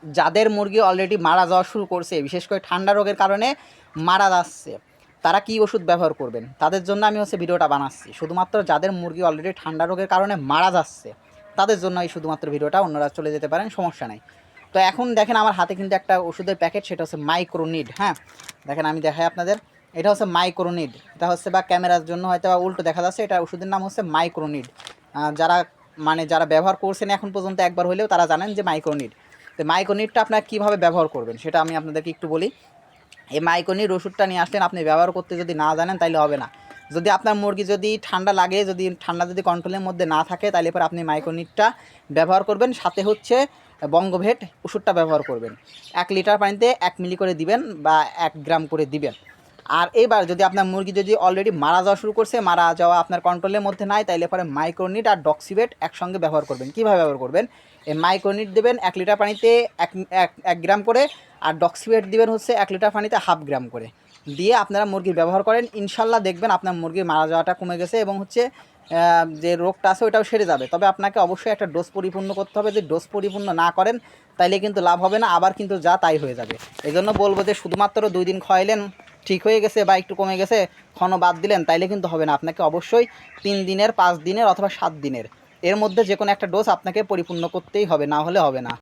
যাদের মুরগি অলরেডি মারা যাওয়া শুরু করছে, বিশেষ করে ঠান্ডা রোগের কারণে মারা যাচ্ছে, তারা কি ওষুধ ব্যবহার করবেন তাদের জন্য আমি ভিডিওটা বানাচ্ছি। শুধুমাত্র যাদের মুরগি অলরেডি ঠান্ডা রোগের কারণে মারা যাচ্ছে তাদের জন্য এই শুধুমাত্র ভিডিওটা, অন্যরা চলে যেতে পারেন, সমস্যা নেই। তো এখন দেখেন আমার হাতে কিন্তু একটা ওষুধের প্যাকেট, সেটা হচ্ছে মাইক্রোনিড। হ্যাঁ, দেখেন আমি দেখাই আপনাদের, এটা হচ্ছে মাইক্রোনিড। এটা হচ্ছে বা ক্যামেরার জন্য হয়তো বা উল্টো দেখা যাচ্ছে, এটা ওষুধের নাম হচ্ছে মাইক্রোনিড। যারা ব্যবহার করছেন এখন পর্যন্ত একবার হলেও তারা জানেন যে মাইক্রোনিড। তো মাইক্রোনিডটা আপনারা কীভাবে ব্যবহার করবেন সেটা আমি আপনাদেরকে একটু বলি। এই মাইক্রোনিড ওষুধটা নিয়ে আসলেন, আপনি ব্যবহার করতে যদি না জানেন তাহলে হবে না। যদি আপনার মুরগি যদি ঠান্ডা লাগে, ঠান্ডা কন্ট্রোলের মধ্যে না থাকে, তাহলে পরে আপনি মাইক্রোনিডটা ব্যবহার করবেন। সাথে হচ্ছে বঙ্গভেট ওষুধটা ব্যবহার করবেন। 1 লিটার পানিতে 1 মিলি করে দিবেন বা 1 গ্রাম করে দিবেন। আর এবার যদি আপনার মুরগি যদি অলরেডি মারা যাওয়া শুরু করছে, মারা যাওয়া আপনার কন্ট্রোলের মধ্যে নাই, তাইলে পরে মাইক্রোনিড আর ডক্সিভেট একসঙ্গে ব্যবহার করবেন। কীভাবে ব্যবহার করবেন? এই মাইক্রোনিড দেবেন 1 লিটার পানিতে 1 গ্রাম করে, আর ডক্সিভেট দিবেন হচ্ছে 1 লিটার পানিতে 1/2 গ্রাম করে দিয়ে আপনারা মুরগির ব্যবহার করেন। ইনশাল্লাহ দেখবেন আপনার মুরগির মারা যাওয়াটা কমে গেছে এবং হচ্ছে যে রোগটা আছে ওইটাও সেরে যাবে। তবে আপনাকে অবশ্যই একটা ডোজ পরিপূর্ণ করতে হবে। যদি ডোজ পরিপূর্ণ না করেন তাইলে কিন্তু লাভ হবে না, আবার কিন্তু যা তাই হয়ে যাবে। এই জন্য বলবো যে শুধুমাত্র 2 দিন খাওয়াইলেন, ঠিক হয়ে গেছে বা একটু কমে গেছে, বাদ দিলেন, তাইলে কিন্তু হবে না। আপনাকে অবশ্যই 3 দিনের, 5 দিনের অথবা 7 দিনের এর মধ্যে যে কোনো একটা ডোজ আপনাকে পরিপূর্ণ করতেই হবে, না হলে হবে না।